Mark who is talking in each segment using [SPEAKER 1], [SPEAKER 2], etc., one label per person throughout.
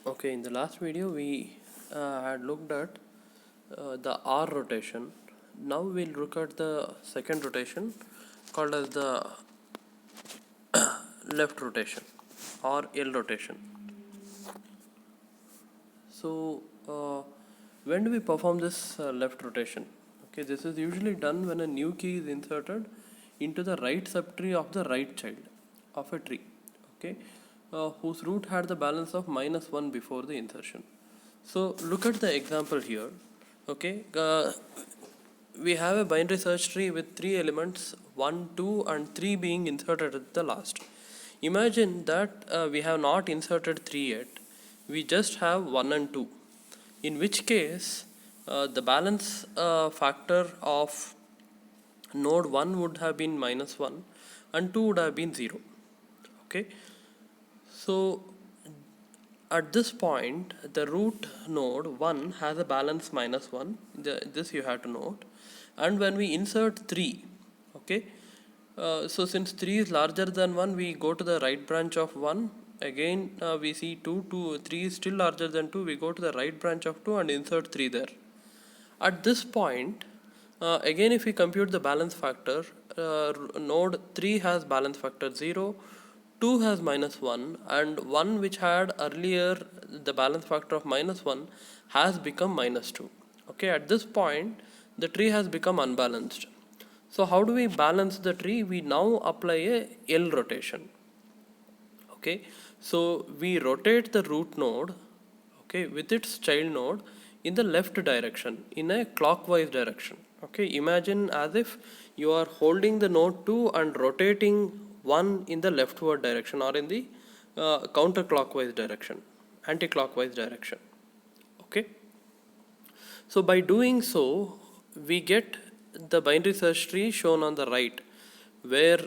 [SPEAKER 1] Okay, in the last video we had looked at the R rotation. Now we'll look at the second rotation called as the left rotation or L rotation. So when do we perform this left rotation? Okay, this is usually done when a new key is inserted into the right subtree of the right child of a tree. Okay, whose root had the balance of -1 before the insertion. So look at the example here. Okay, we have a binary search tree with three elements 1, 2 and 3 being inserted at the last. Imagine that we have not inserted 3 yet, we just have 1 and 2, in which case the balance factor of node 1 would have been -1 and 2 would have been 0. Okay, so at this point the root node 1 has a balance -1, this you have to note. And when we insert 3, okay, so since 3 is larger than 1, we go to the right branch of 1. Again we see 3 is still larger than 2, we go to the right branch of 2 and insert 3 there. At this point, again if we compute the balance factor, node 3 has balance factor 0, 2 has -1, and 1 which had earlier the balance factor of -1 has become -2. Okay, at this point the tree has become unbalanced. So how do we balance the tree? We now apply a L rotation. Okay, so we rotate the root node, okay, with its child node in the left direction, in a clockwise direction. Okay, imagine as if you are holding the node 2 and rotating 1 in the leftward direction or in the counterclockwise direction, anti-clockwise direction. Okay, so by doing so we get the binary search tree shown on the right, where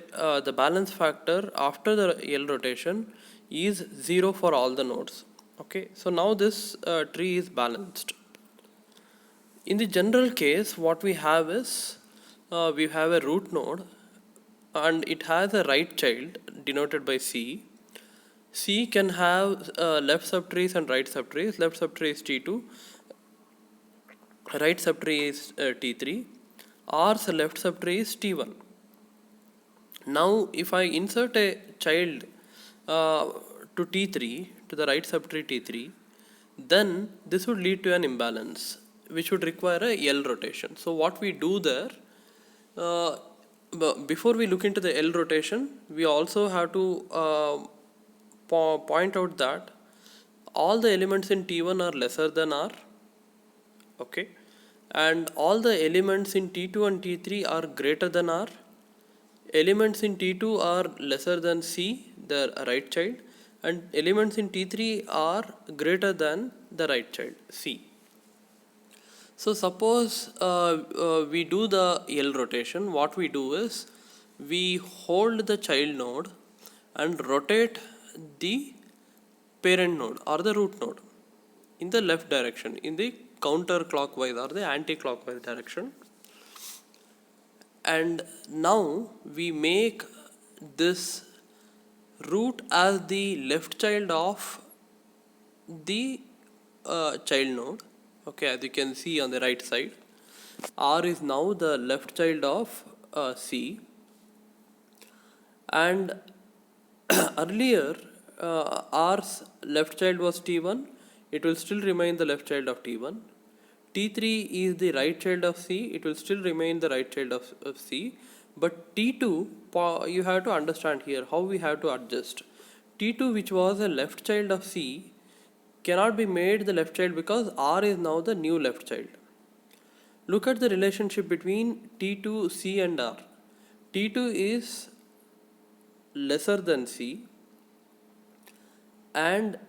[SPEAKER 1] the balance factor after the L rotation is 0 for all the nodes. Okay, so now this tree is balanced. In the general case, what we have is we have a root node and it has a right child denoted by C. C can have left subtrees and right subtrees. Left subtree is T2, right subtree is T3, R's left subtree is T1. Now if I insert a child to T3, to the right subtree T3, then this would lead to an imbalance which would require a L rotation. So what we do there, before we look into the L rotation, we also have to point out that all the elements in T1 are lesser than R. Okay, and all the elements in T2 and T3 are greater than R. Elements in T2 are lesser than C, the right child, and elements in T3 are greater than the right child, C. So suppose we do the L rotation. What we do is we hold the child node and rotate the parent node or the root node in the left direction, in the counterclockwise or the anti-clockwise direction. And now we make this root as the left child of the child node. Okay, as you can see on the right side, R is now the left child of C, and earlier R's left child was T1, it will still remain the left child of T1. T3 is the right child of C, it will still remain the right child of C. But T2, you have to understand here how we have to adjust. T2, which was a left child of C, cannot be made the left child because R is now the new left child. Look at the relationship between T2, C and R. T2 is lesser than C and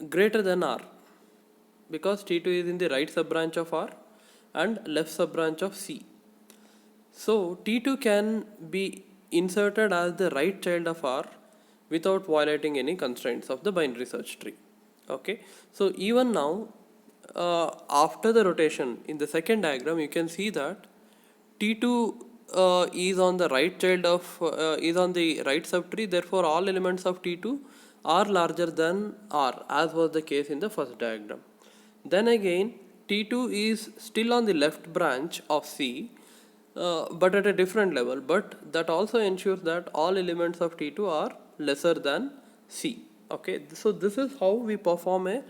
[SPEAKER 1] greater than R, because T2 is in the right subbranch of R and left subbranch of C. So T2 can be inserted as the right child of R without violating any constraints of the binary search tree. Okay, so even now after the rotation in the second diagram, you can see that T2 is on the right child of is on the right subtree. Therefore all elements of T2 r larger than r, as was the case in the first diagram. Then again, T2 is still on the left branch of C, but at a different level. But that also ensures that all elements of T2 are lesser than C. Okay, so this is how we perform a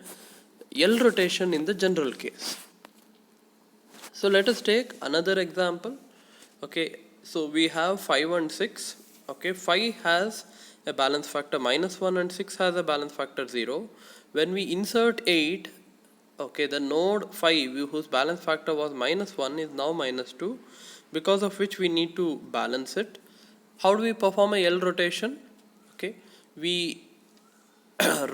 [SPEAKER 1] L rotation in the general case. So let us take another example. Okay, so we have 5 and 6. Okay, 5 has a balance factor -1 and 6 has a balance factor 0. When we insert 8, okay, the node 5 whose balance factor was -1 is now -2, because of which we need to balance it. How do we perform a L rotation? Okay, we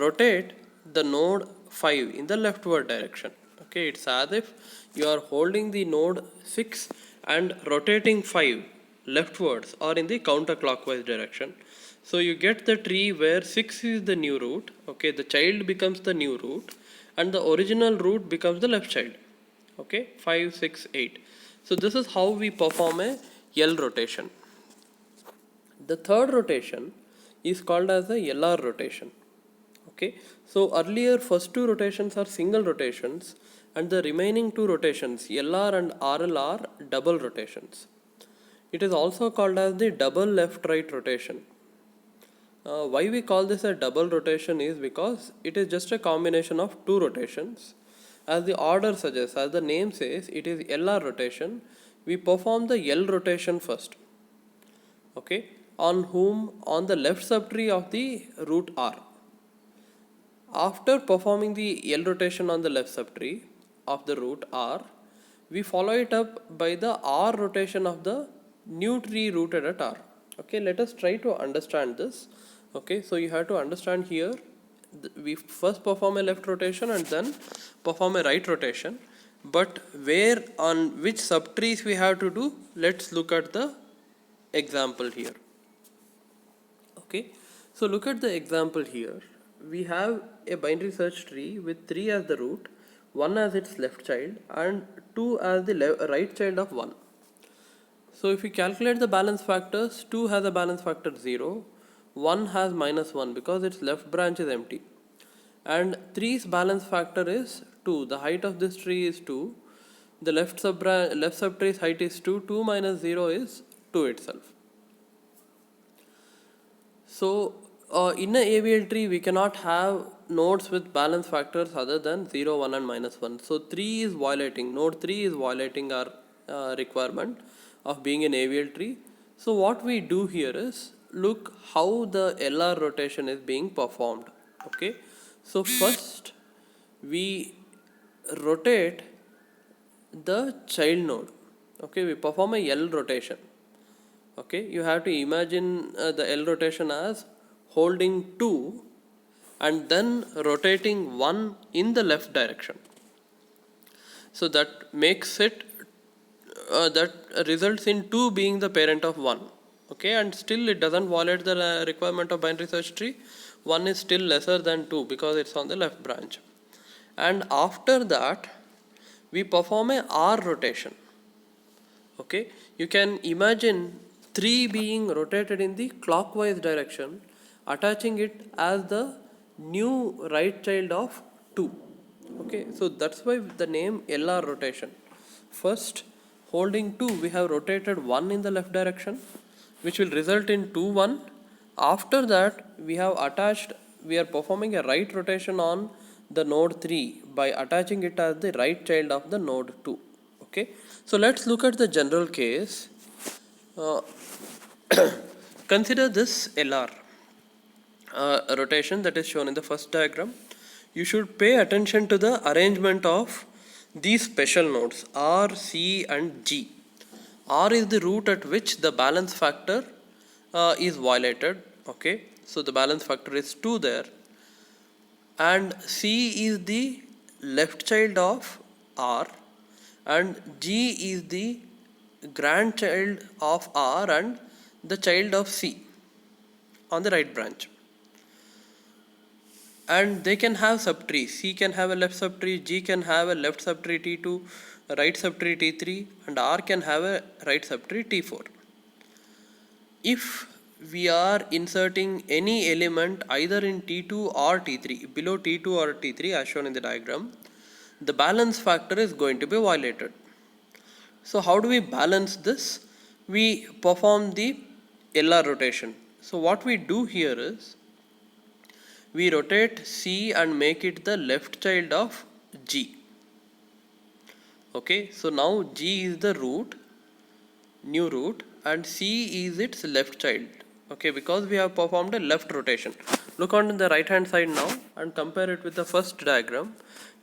[SPEAKER 1] rotate the node 5 in the leftward direction. Okay, it's as if you are holding the node 6 and rotating 5 leftwards or in the counterclockwise direction. So you get the tree where 6 is the new root. Okay, the child becomes the new root and the original root becomes the left child. Okay, 5, 6, 8. So this is how we perform a L rotation. The third rotation is called as the LR rotation. Okay, so earlier first two rotations are single rotations and the remaining two rotations LR and RL are double rotations. It is also called as the double left right rotation. Why we call this a double rotation is because it is just a combination of two rotations. As the order suggests, as the name says, it is LR rotation. We perform the L rotation first. Okay, on the left subtree of the root R. After performing the L rotation on the left subtree of the root R, we follow it up by the R rotation of the new tree rooted at R. Okay, let us try to understand this. Okay, so you have to understand here, we first perform a left rotation and then perform a right rotation. But where on which subtrees we have to do, let's look at the example here. Okay, so look at the example here. We have a binary search tree with 3 as the root, 1 as its left child and 2 as the right child of 1. So if we calculate the balance factors, 2 has a balance factor 0, 1 has -1 because its left branch is empty, and 3's balance factor is 2. The height of this tree is 2. The left subtree's height is 2. 2 minus 0 is 2 itself. So in a AVL tree, we cannot have nodes with balance factors other than 0, 1 and -1. So 3 is violating, node 3 is violating our requirement of being an AVL tree. So what we do here is, look how the LR rotation is being performed. Okay, so first we rotate the child node. Okay, we perform a L rotation. Okay, you have to imagine the L rotation as holding 2 and then rotating 1 in the left direction. So that makes it that results in 2 being the parent of 1. Okay, and still it doesn't violate the requirement of binary search tree. 1 is still lesser than 2 because it's on the left branch. And after that we perform a R rotation. Okay, you can imagine 3 being rotated in the clockwise direction, attaching it as the new right child of 2. Okay, so that's why the name LR rotation. First, holding 2, we have rotated 1 in the left direction, which will result in 2, 1. After that, we are performing a right rotation on the node 3 by attaching it as the right child of the node 2. Okay, so let's look at the general case. Consider this LR rotation that is shown in the first diagram. You should pay attention to the arrangement of these special nodes R, C and G. R is the root at which the balance factor is violated. Okay, so the balance factor is 2 there, and C is the left child of R and G is the grandchild of R and the child of C on the right branch. And they can have subtrees. C can have a left subtree, G can have a left subtree T2, a right subtree T3 and R can have a right subtree T4. If we are inserting any element either in T2 or T3, below T2 or T3 as shown in the diagram, the balance factor is going to be violated. So how do we balance this? We perform the LR rotation. So what we do here is, we rotate C and make it the left child of G. Okay, so now G is the root, new root, and C is its left child. Okay, because we have performed a left rotation. Look on the right hand side now and compare it with the first diagram.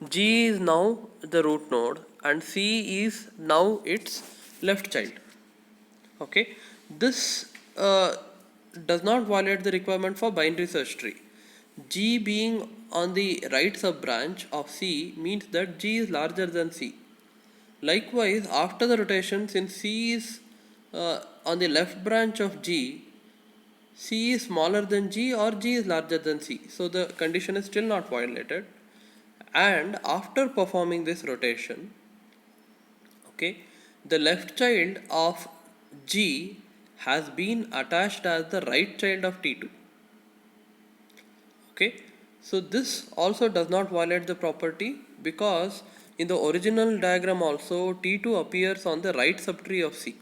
[SPEAKER 1] G is now the root node and C is now its left child. Okay, this does not violate the requirement for binary search tree. G being on the right sub branch of C means that G is larger than C. Likewise, after the rotation, since C is on the left branch of G, C is smaller than G or G is larger than C. So the condition is still not violated. And after performing this rotation, okay, the left child of G has been attached as the right child of T2. Okay, so this also does not violate the property, because in the original diagram also T2 appears on the right subtree of C.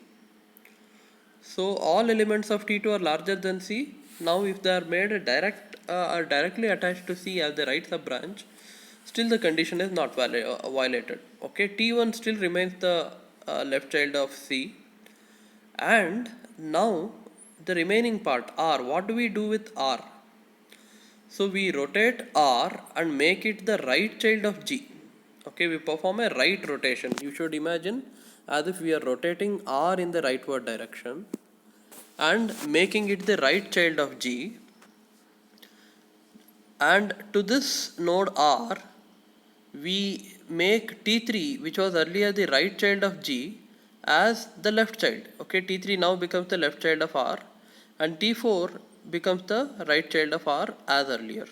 [SPEAKER 1] So all elements of T2 are larger than C. Now if they are made are directly attached to C as the right sub branch, still the condition is not violated. Okay, T1 still remains the left child of C. And now the remaining part R, what do we do with R? So we rotate R and make it the right child of G. Okay, we perform a right rotation. You should imagine as if we are rotating R in the rightward direction and making it the right child of G. And to this node R, we make T3, which was earlier the right child of G, as the left child. Okay, T3 now becomes the left child of R, and T4 becomes the right child of R as earlier.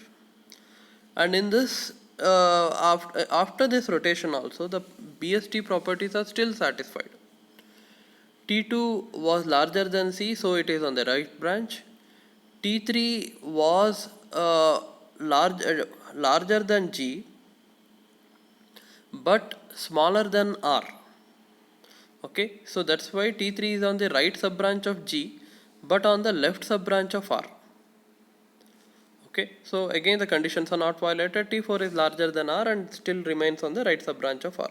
[SPEAKER 1] And in this, after this rotation also, the BST properties are still satisfied. T2 was larger than C, so it is on the right branch. T3 was larger than G, but smaller than R. Okay, so that's why T3 is on the right sub branch of G, but on the left sub branch of R. Okay, so again the conditions are not violated. T4 is larger than R and still remains on the right sub branch of R.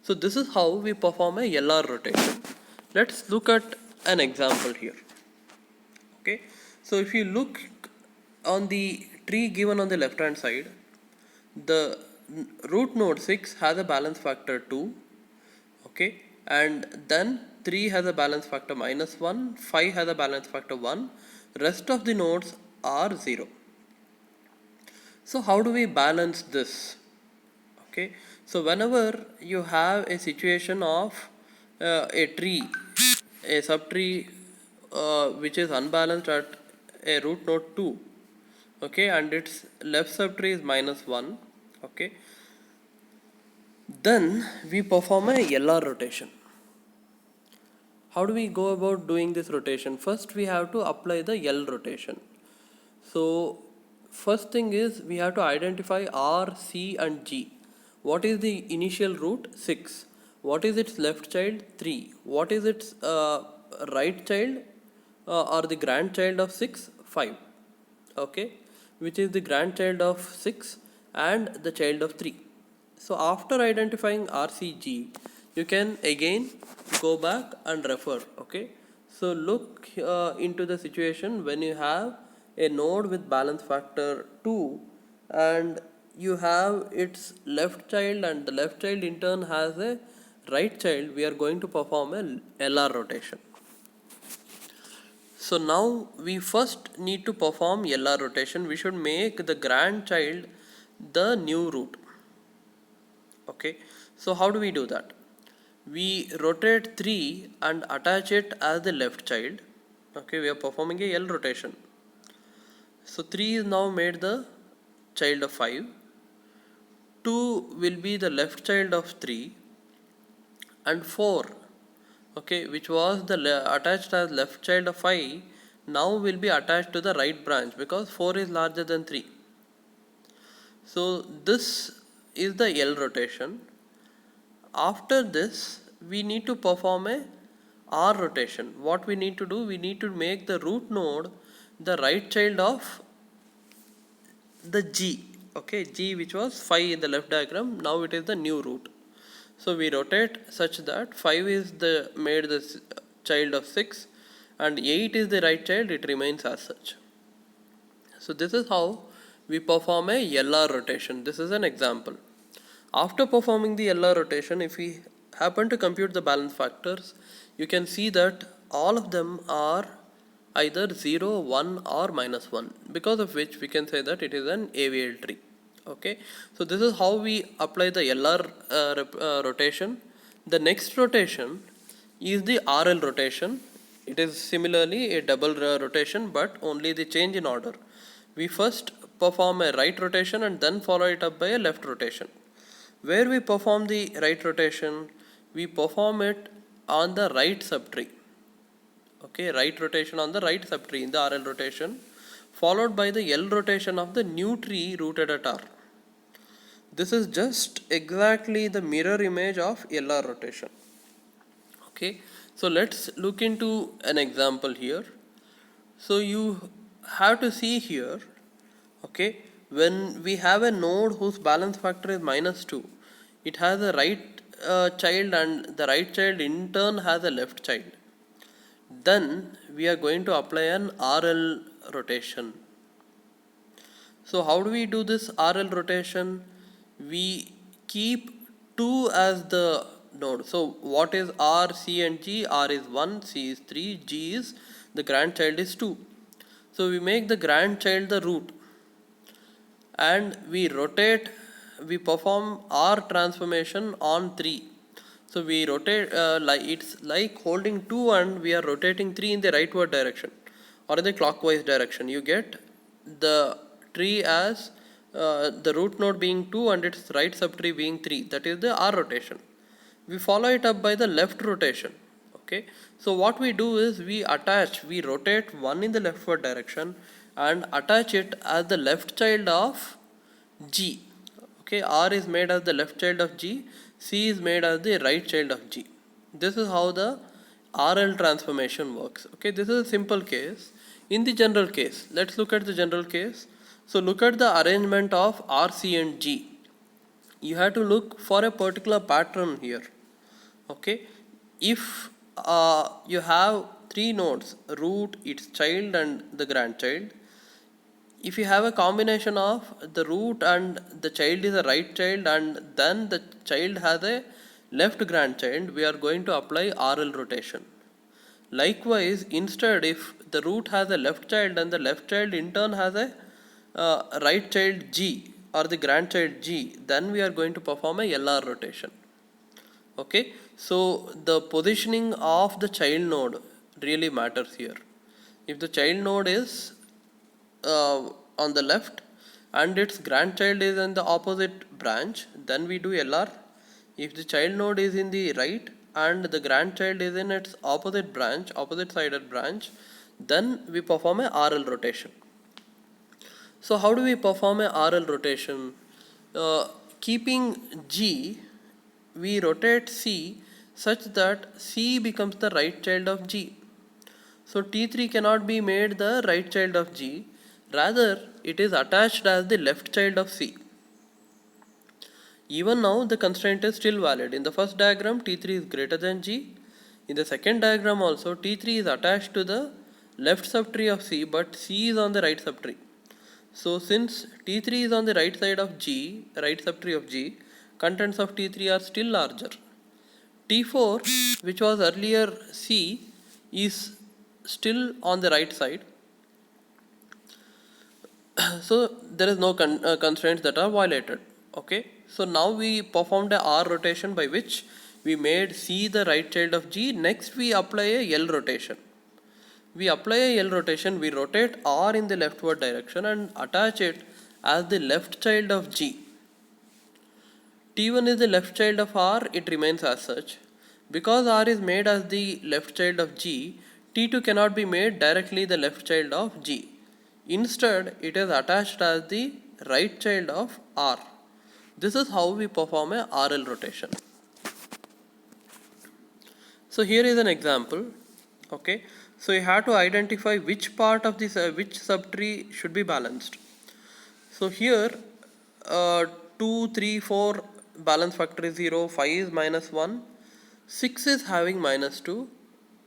[SPEAKER 1] So this is how we perform a LR rotation. Let's look at an example here. Okay, so if you look on the tree given on the left hand side, the root node 6 has a balance factor 2. Okay, and then 3 has a balance factor -1, 5 has a balance factor 1, rest of the nodes are 0. So how do we balance this? Okay, so whenever you have a situation of a tree, a subtree which is unbalanced at a root node 2, okay, and its left subtree is -1, okay, then we perform a LR rotation. How do we go about doing this rotation? First we have to apply the L rotation. So first thing is we have to identify R, C and G. What is the initial root? 6. What is its left child? 3. What is its right child or the grandchild of 6? 5. Okay, which is the grandchild of 6 and the child of 3. So after identifying RCG, you can again go back and refer. Okay, so look into the situation when you have a node with balance factor 2 and you have its left child and the left child in turn has a right child. We are going to perform a LR rotation. So now we first need to perform LR rotation. We should make the grandchild the new root. Okay, so how do we do that? We rotate 3 and attach it as the left child. Okay, we are performing a L rotation. So 3 is now made the child of 5. 2 will be the left child of 3 and 4, okay, which was the attached as left child of 5, now will be attached to the right branch because 4 is larger than 3. So this is the L rotation. After this, we need to perform a R rotation. What we need to do, we need to make the root node the right child of the G. Okay, G which was 5 in the left diagram, now it is the new root. So we rotate such that 5 is made the child of 6 and 8 is the right child, it remains as such. So this is how we perform a LR rotation. This is an example. After performing the LR rotation, if we happen to compute the balance factors, you can see that all of them are either 0, 1 or minus 1, because of which we can say that it is an AVL tree. Okay, so this is how we apply the LR rotation. The next rotation is the RL rotation. It is similarly a double rotation, but only the change in order. We first perform a right rotation and then follow it up by a left rotation. Where we perform the right rotation, we perform it on the right subtree. Okay, right rotation on the right subtree in the RL rotation, followed by the L rotation of the new tree rooted at R. This is just exactly the mirror image of LR rotation. Okay, so let's look into an example here. So you have to see here, okay, when we have a node whose balance factor is minus 2, it has a right child and the right child in turn has a left child. Then we are going to apply an RL rotation. So how do we do this RL rotation? We keep 2 as the node. So what is R, C and G? R is 1, C is 3, G is the grandchild is 2. So we make the grandchild the root and we perform R transformation on 3. So we rotate it's like holding 2 and we are rotating 3 in the rightward direction or in the clockwise direction. You get the tree as the root node being 2 and its right subtree being 3. That is the R rotation. We follow it up by the left rotation. Okay. So what we do is we rotate 1 in the leftward direction and attach it as the left child of G. Okay, R is made as the left child of G, C is made as the right child of G. This is how the RL transformation works. Okay, this is a simple case. In the general case, let's look at the general case. So look at the arrangement of R, C and G. You have to look for a particular pattern here. Okay, if you have 3 nodes, root, its child and the grandchild. If you have a combination of the root and the child is a right child and then the child has a left grandchild, we are going to apply RL rotation. Likewise, instead, if the root has a left child and the left child in turn has a right child G or the grandchild G, then we are going to perform a LR rotation. Okay, so the positioning of the child node really matters here. If the child node is on the left and its grandchild is in the opposite branch, then we do LR. If the child node is in the right and the grandchild is in its opposite branch, opposite sided branch, then we perform a RL rotation. So how do we perform a RL rotation? Keeping G, we rotate C such that C becomes the right child of G. So T3 cannot be made the right child of G, rather it is attached as the left child of C. Even now the constraint is still valid. In the first diagram T3 is greater than G. In the second diagram also T3 is attached to the left subtree of C but C is on the right subtree. So since T3 is on the right side of G, right subtree of G, contents of T3 are still larger. T4, which was earlier C, is still on the right side. So there is no constraints that are violated. Okay, so now we performed a R rotation by which we made C the right child of G. Next we apply a L rotation. We apply a L rotation, we rotate R in the leftward direction and attach it as the left child of G. T1 is the left child of R, it remains as such. Because R is made as the left child of G, T2 cannot be made directly the left child of G. Instead, it is attached as the right child of R. This is how we perform a RL rotation. So here is an example. Okay, so you have to identify which part of this which subtree should be balanced. So here 2, 3, 4 balance factor is 0, 5 is -1, 6 is having -2.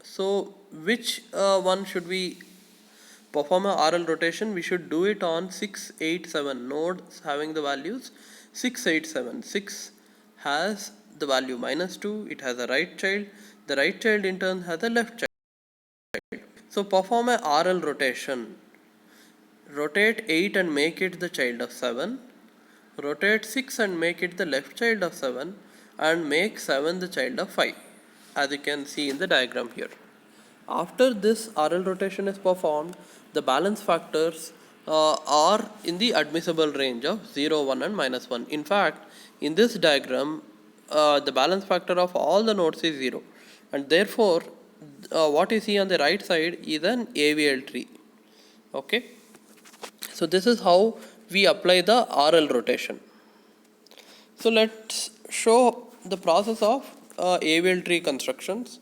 [SPEAKER 1] So which one should we perform a RL rotation? We should do it on 6, 8, 7 nodes having the values 6, 8, 7. 6 has the value -2, it has a right child, the right child in turn has a left child. So perform a RL rotation. Rotate 8 and make it the child of 7. Rotate 6 and make it the left child of 7, and make 7 the child of 5, as you can see in the diagram here. After this RL rotation is performed, the balance factors are in the admissible range of 0, 1 and -1. In fact, in this diagram, the balance factor of all the nodes is 0, and therefore what you see on the right side is an AVL tree. Okay, so this is how we apply the RL rotation. So let's show the process of AVL tree constructions.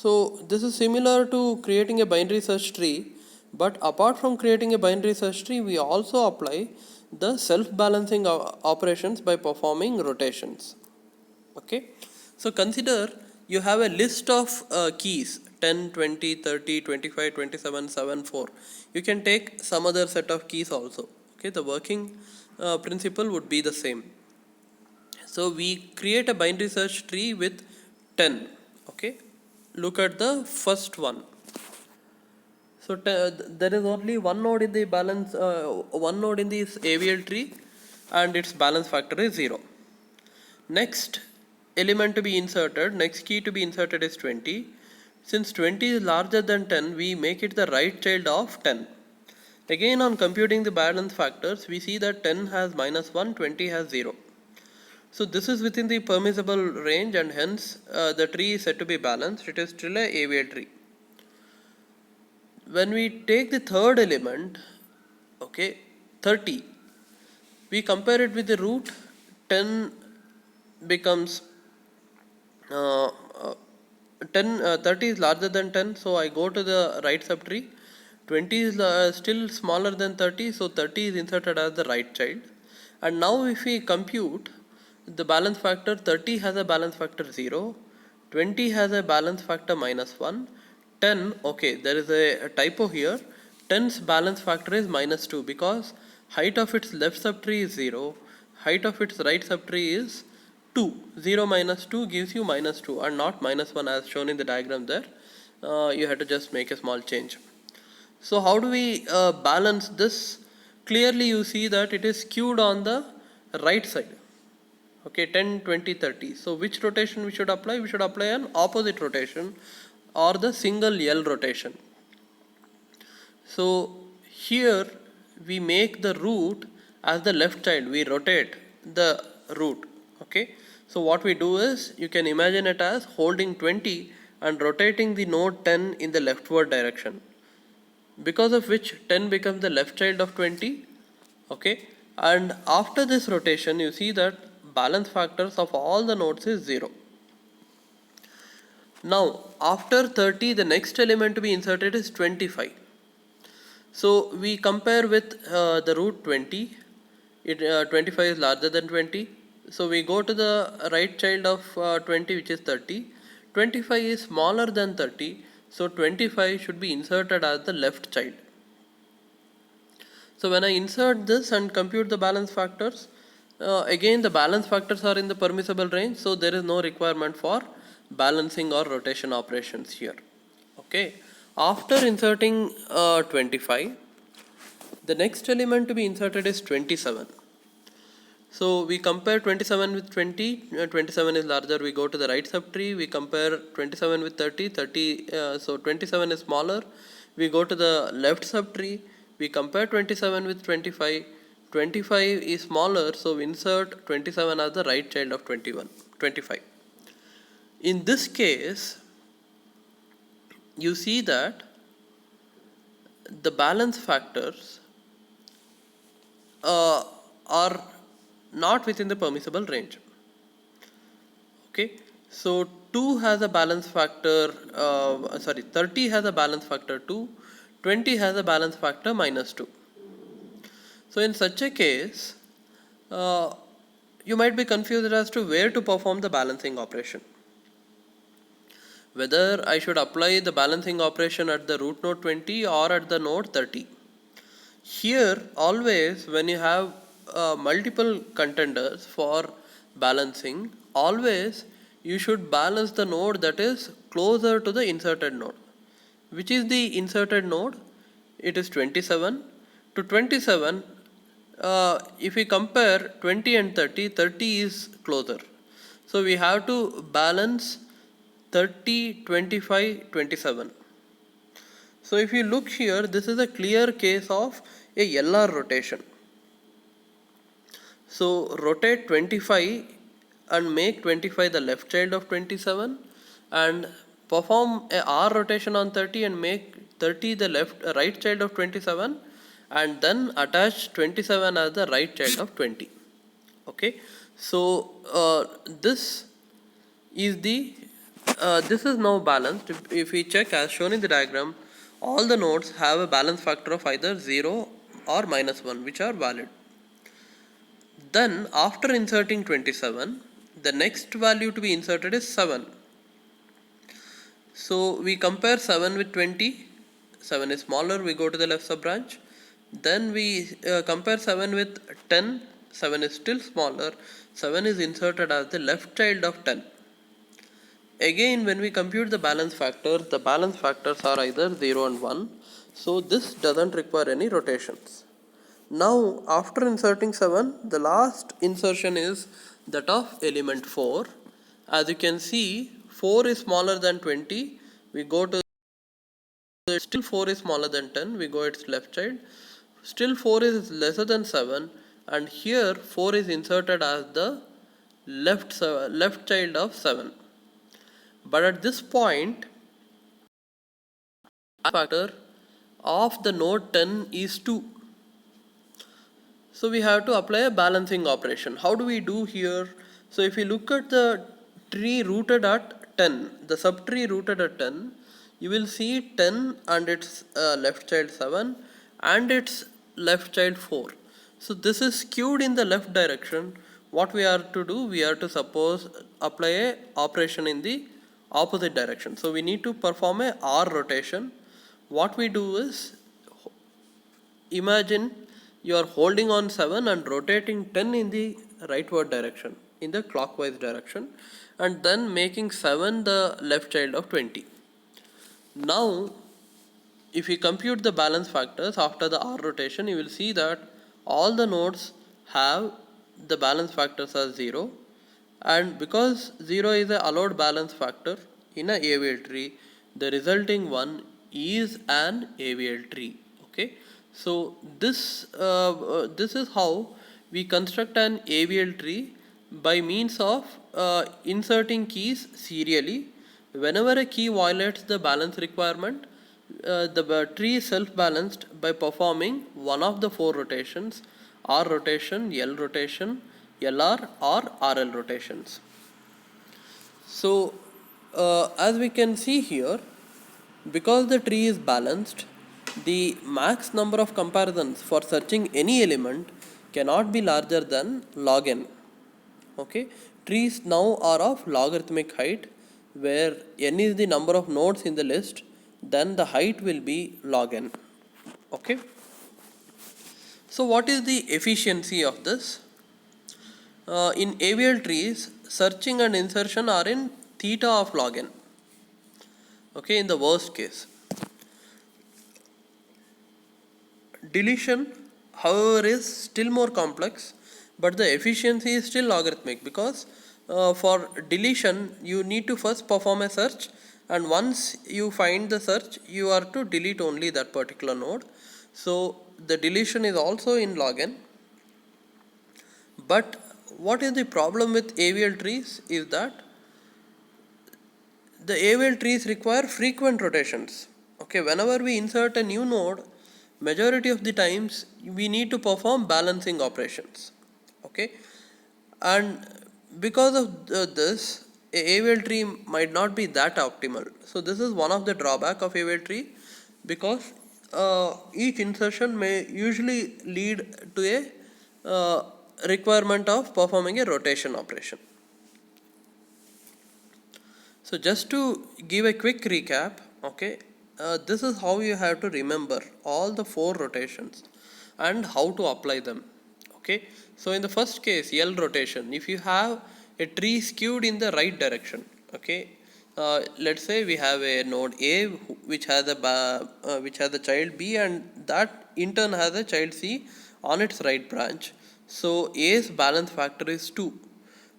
[SPEAKER 1] So this is similar to creating a binary search tree, but apart from creating a binary search tree, we also apply the self-balancing operations by performing rotations. Okay, so consider you have a list of keys 10, 20, 30, 25, 27, 7, 4. You can take some other set of keys also. Okay, the working principle would be the same. So we create a binary search tree with 10. Okay, look at the first one. So there is only one node in the balance, one node in this AVL tree, and its balance factor is 0. Next element to be inserted, next key to be inserted is 20. Since 20 is larger than 10, we make it the right child of 10. Again, on computing the balance factors, we see that 10 has -1, 20 has 0. So this is within the permissible range, and hence the tree is said to be balanced. It is still a AVL tree. When we take the third element, okay, 30, we compare it with the root. 10 becomes 30 is larger than 10, so I go to the right subtree. 20 is still smaller than 30, so 30 is inserted as the right child. And now if we compute the balance factor, 30 has a balance factor 0, 20 has a balance factor -1, 10, okay, there is a typo here. 10's balance factor is -2 because height of its left subtree is 0, height of its right subtree is 2. 0 minus 2 gives you -2 and not -1 as shown in the diagram there. You have to just make a small change. So how do we balance this? Clearly you see that it is skewed on the right side. Okay, 10, 20, 30. So which rotation we should apply? We should apply an opposite rotation or the single L rotation. So here we make the root as the left child. We rotate the root. Okay, so what we do is, you can imagine it as holding 20 and rotating the node 10 in the leftward direction, because of which 10 becomes the left child of 20. Okay, and after this rotation you see that balance factors of all the nodes is 0. Now after 30, the next element to be inserted is 25. So we compare with the root 20. 25 is larger than 20. So we go to the right child of 20, which is 30. 25 is smaller than 30. So 25 should be inserted as the left child. So when I insert this and compute the balance factors, again the balance factors are in the permissible range, so there is no requirement for balancing or rotation operations here. Okay, after inserting 25, the next element to be inserted is 27. So we compare 27 with 20, 27 is larger, we go to the right subtree, we compare 27 with 30, so 27 is smaller, we go to the left subtree, we compare 27 with 25, 25 is smaller, so we insert 27 as the right child of 25. In this case, you see that the balance factors are not within the permissible range. Okay, so 2 has a balance factor, 30 has a balance factor 2, 20 has a balance factor -2. So in such a case, you might be confused as to where to perform the balancing operation. Whether I should apply the balancing operation at the root node 20 or at the node 30. Here, always when you have multiple contenders for balancing, always you should balance the node that is closer to the inserted node. Which is the inserted node? It is 27. To 27, if we compare 20 and 30, 30 is closer. So we have to balance 30, 25, 27. So if you look here, this is a clear case of a LR rotation. So rotate 25 and make 25 the left child of 27, and perform a R rotation on 30 and make 30 the right child of 27, and then attach 27 as the right child of 20. Okay, so this is now balanced. If we check as shown in the diagram, all the nodes have a balance factor of either 0 or -1, which are valid. Then after inserting 27, the next value to be inserted is 7. So we compare 7 with 20. 7 is smaller, we go to the left sub branch. Then we compare 7 with 10. 7 is still smaller. 7 is inserted as the left child of 10. Again, when we compute the balance factors are either 0 and 1. So this doesn't require any rotations. Now, after inserting 7, the last insertion is that of element 4. As you can see, 4 is smaller than 20. We go to still 4 is smaller than 10. We go its left child. Still 4 is lesser than 7. And here 4 is inserted as the left child of 7. But at this point, factor of the node 10 is 2. So we have to apply a balancing operation. How do we do here? So if you look at the tree rooted at 10, the subtree rooted at 10, you will see 10 and its left child 7 and its left child 4. So this is skewed in the left direction. What we are to do? We are to apply a operation in the opposite direction. So we need to perform a R rotation. What we do is, imagine you are holding on 7 and rotating 10 in the rightward direction, in the clockwise direction, and then making 7 the left child of 20. Now, if you compute the balance factors after the R rotation, you will see that all the nodes have the balance factors as 0, and because 0 is a allowed balance factor in a AVL tree, the resulting one is an AVL tree. Okay, so this is how we construct an AVL tree by means of inserting keys serially. Whenever a key violates the balance requirement, the tree is self-balanced by performing one of the 4 rotations: R rotation, L rotation, LR or RL rotations. So as we can see here, because the tree is balanced, the max number of comparisons for searching any element cannot be larger than log n. Okay, trees now are of logarithmic height, where n is the number of nodes in the list, then the height will be log n. Okay, so what is the efficiency of this? In AVL trees, searching and insertion are in theta of log n. Okay, in the worst case. Deletion, however, is still more complex, but the efficiency is still logarithmic, because for deletion you need to first perform a search, and once you find the search, you are to delete only that particular node. So the deletion is also in log n. But what is the problem with AVL trees is that the AVL trees require frequent rotations. Okay, whenever we insert a new node, majority of the times we need to perform balancing operations. Okay, and because of this, a AVL tree might not be that optimal. So this is one of the drawback of AVL tree, because each insertion may usually lead to a requirement of performing a rotation operation. So just to give a quick recap, okay, this is how you have to remember all the 4 rotations and how to apply them. Okay, so in the first case, L rotation, if you have a tree skewed in the right direction, okay, let's say we have a node A which has a child B, and that in turn has a child C on its right branch. So A's balance factor is 2.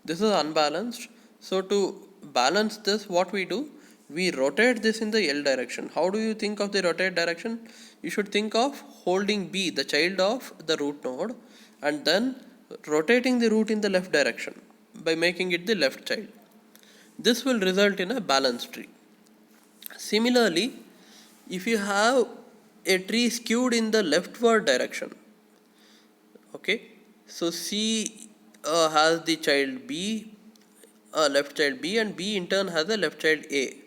[SPEAKER 1] This is unbalanced. So to balance this, what we do, we rotate this in the L direction. How do you think of the rotate direction? You should think of holding B, the child of the root node, and then rotating the root in the left direction by making it the left child. This will result in a balanced tree. Similarly, if you have a tree skewed in the leftward direction, okay, so C has the child B, left child B, and B in turn has a left child A.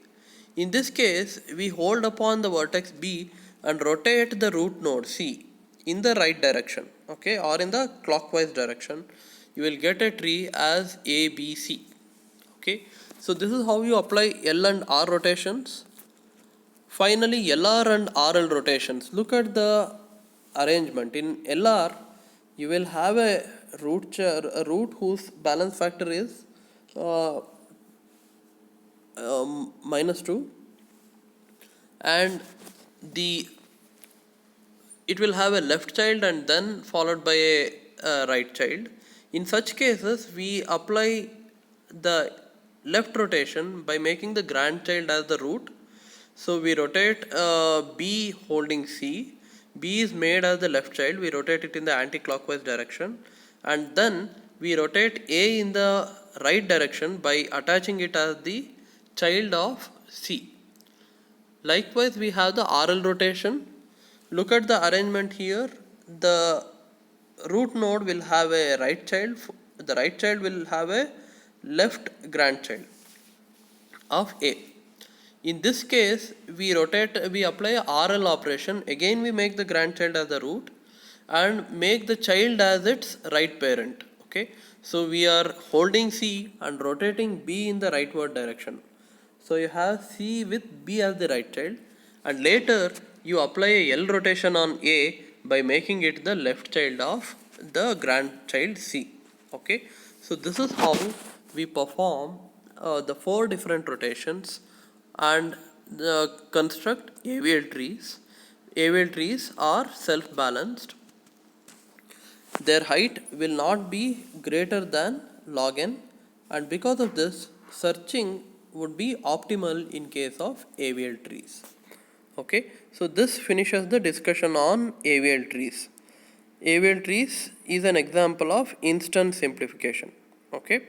[SPEAKER 1] In this case, we hold upon the vertex B and rotate the root node C in the right direction, okay, or in the clockwise direction. You will get a tree as ABC. Okay, so this is how you apply L and R rotations. Finally, LR and RL rotations. Look at the arrangement. In LR, you will have a root whose balance factor is uh, -2, and the it will have a left child and then followed by a right child. In such cases, we apply the left rotation by making the grandchild as the root. So we rotate B holding C. B is made as the left child. We rotate it in the anti-clockwise direction, and then we rotate A in the right direction by attaching it as the child of C. Likewise, we have the RL rotation. Look at the arrangement here. The root node will have a right child. The right child will have a left grandchild of A. In this case, we apply a RL operation. Again, we make the grandchild as the root and make the child as its right parent. Okay, so we are holding C and rotating B in the rightward direction. So you have C with B as the right child, and later you apply a L rotation on A by making it the left child of the grandchild C. Okay, so this is how we perform the 4 different rotations and construct AVL trees. AVL trees are self-balanced. Their height will not be greater than log n, and because of this, searching would be optimal in case of AVL trees. Okay, so this finishes the discussion on AVL trees. AVL trees is an example of instant simplification. Okay.